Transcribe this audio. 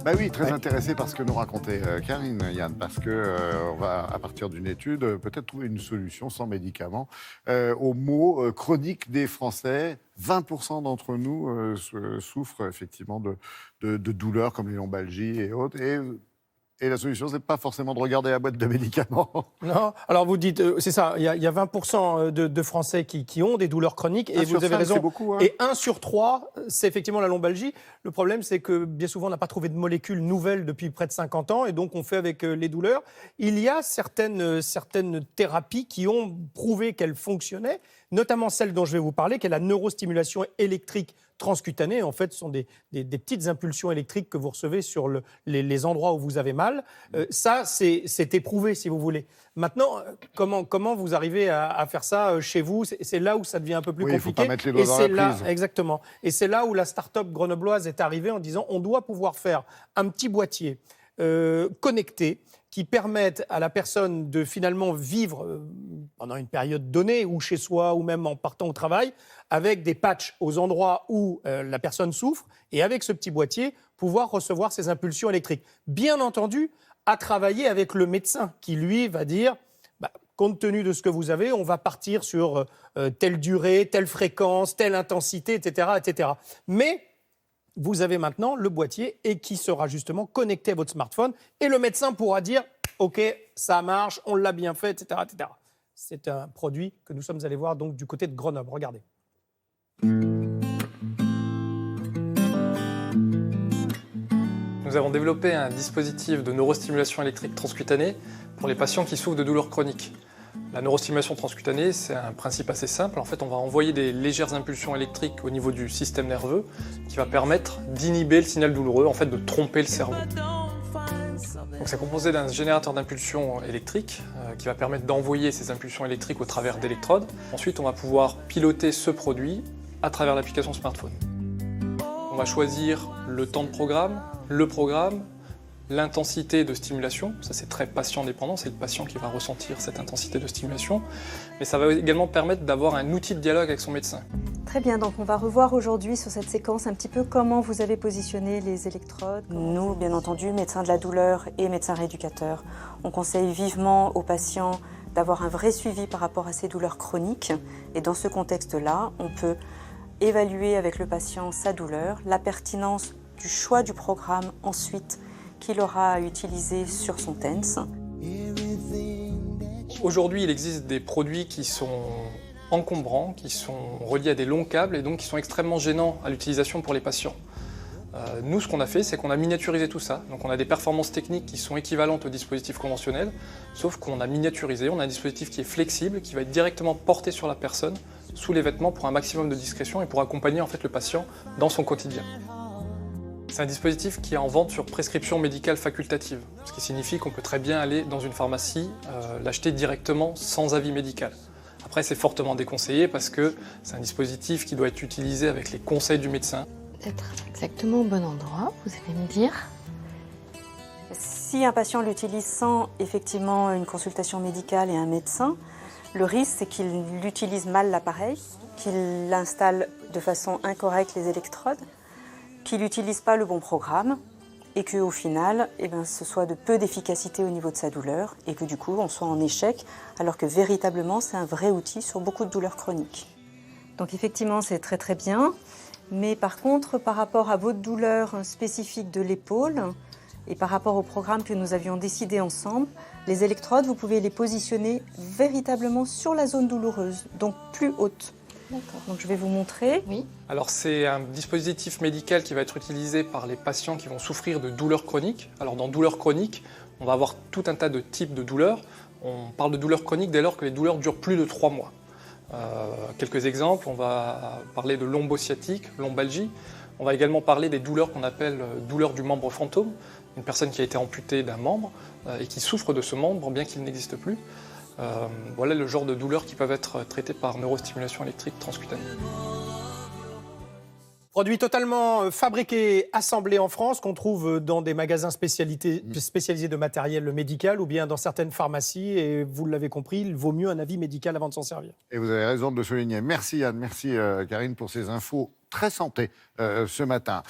Bah oui, très intéressé par ce que nous racontait Karine, Yann, parce que on va, à partir d'une étude, peut-être trouver une solution sans médicaments aux maux chroniques des Français. 20% d'entre nous souffrent effectivement de douleurs comme les lombalgies et autres. Et la solution, c'est pas forcément de regarder la boîte de médicaments. Non, alors vous dites, c'est ça, il y a 20% de Français qui ont des douleurs chroniques, et vous avez raison. C'est beaucoup, hein. Et 1 sur 3, c'est effectivement la lombalgie. Le problème, c'est que bien souvent, on n'a pas trouvé de molécules nouvelles depuis près de 50 ans, et donc on fait avec les douleurs. Il y a certaines thérapies qui ont prouvé qu'elles fonctionnaient, notamment celle dont je vais vous parler, qui est la neurostimulation électrique transcutanée. En fait, ce sont des petites impulsions électriques que vous recevez sur les endroits où vous avez mal. Ça, c'est éprouvé, si vous voulez. Maintenant, comment vous arrivez à faire ça chez vous? C'est là où ça devient un peu plus compliqué. Il ne faut pas mettre les doigts dans la prise. Exactement. Et c'est là où la start-up grenobloise est arrivée en disant on doit pouvoir faire un petit boîtier connecté qui permette à la personne de finalement vivre pendant une période donnée, ou chez soi, ou même en partant au travail, avec des patchs aux endroits où la personne souffre, et avec ce petit boîtier, pouvoir recevoir ces impulsions électriques. Bien entendu, à travailler avec le médecin qui, lui, va dire compte tenu de ce que vous avez, on va partir sur telle durée, telle fréquence, telle intensité, etc., etc. Mais vous avez maintenant le boîtier et qui sera justement connecté à votre smartphone, et le médecin pourra dire « Ok, ça marche, on l'a bien fait, etc. etc. » C'est un produit que nous sommes allés voir donc du côté de Grenoble. Regardez. Nous avons développé un dispositif de neurostimulation électrique transcutanée pour les patients qui souffrent de douleurs chroniques. La neurostimulation transcutanée, c'est un principe assez simple. En fait, on va envoyer des légères impulsions électriques au niveau du système nerveux qui va permettre d'inhiber le signal douloureux, en fait de tromper le cerveau. Donc, c'est composé d'un générateur d'impulsions électriques qui va permettre d'envoyer ces impulsions électriques au travers d'électrodes. Ensuite, on va pouvoir piloter ce produit à travers l'application smartphone. On va choisir le temps de programme, le programme, l'intensité de stimulation. Ça, c'est très patient dépendant, c'est le patient qui va ressentir cette intensité de stimulation. Mais ça va également permettre d'avoir un outil de dialogue avec son médecin. Très bien, donc on va revoir aujourd'hui sur cette séquence un petit peu comment vous avez positionné les électrodes. Nous, bien entendu, médecins de la douleur et médecins rééducateurs, on conseille vivement aux patients d'avoir un vrai suivi par rapport à ces douleurs chroniques. Et dans ce contexte-là, on peut évaluer avec le patient sa douleur, la pertinence du choix du programme ensuite qu'il aura à utiliser sur son TENS. Aujourd'hui, il existe des produits qui sont encombrants, qui sont reliés à des longs câbles et donc qui sont extrêmement gênants à l'utilisation pour les patients. Nous, ce qu'on a fait, c'est qu'on a miniaturisé tout ça. Donc on a des performances techniques qui sont équivalentes au dispositif conventionnel, sauf qu'on a miniaturisé, on a un dispositif qui est flexible, qui va être directement porté sur la personne, sous les vêtements pour un maximum de discrétion et pour accompagner en fait le patient dans son quotidien. C'est un dispositif qui est en vente sur prescription médicale facultative, ce qui signifie qu'on peut très bien aller dans une pharmacie, l'acheter directement sans avis médical. Après, c'est fortement déconseillé parce que c'est un dispositif qui doit être utilisé avec les conseils du médecin. Peut-être exactement au bon endroit, vous allez me dire. Si un patient l'utilise sans effectivement une consultation médicale et un médecin, le risque c'est qu'il utilise mal l'appareil, qu'il installe de façon incorrecte les électrodes, qu'il n'utilise pas le bon programme et qu'au final, ce soit de peu d'efficacité au niveau de sa douleur et que du coup, on soit en échec, alors que véritablement, c'est un vrai outil sur beaucoup de douleurs chroniques. Donc effectivement, c'est très très bien, mais par contre, par rapport à votre douleur spécifique de l'épaule et par rapport au programme que nous avions décidé ensemble, les électrodes, vous pouvez les positionner véritablement sur la zone douloureuse, donc plus haute. D'accord. Donc je vais vous montrer. Oui. Alors c'est un dispositif médical qui va être utilisé par les patients qui vont souffrir de douleurs chroniques. Alors dans douleurs chroniques, on va avoir tout un tas de types de douleurs. On parle de douleurs chroniques dès lors que les douleurs durent plus de 3 mois. Quelques exemples, on va parler de lombosciatique, lombalgie. On va également parler des douleurs qu'on appelle douleurs du membre fantôme, une personne qui a été amputée d'un membre et qui souffre de ce membre bien qu'il n'existe plus. Voilà le genre de douleurs qui peuvent être traitées par neurostimulation électrique transcutanée. Produit totalement fabriqué, assemblé en France, qu'on trouve dans des magasins spécialisés de matériel médical ou bien dans certaines pharmacies. Et vous l'avez compris, il vaut mieux un avis médical avant de s'en servir. Et vous avez raison de le souligner. Merci Yann, merci Karine pour ces infos très santé ce matin.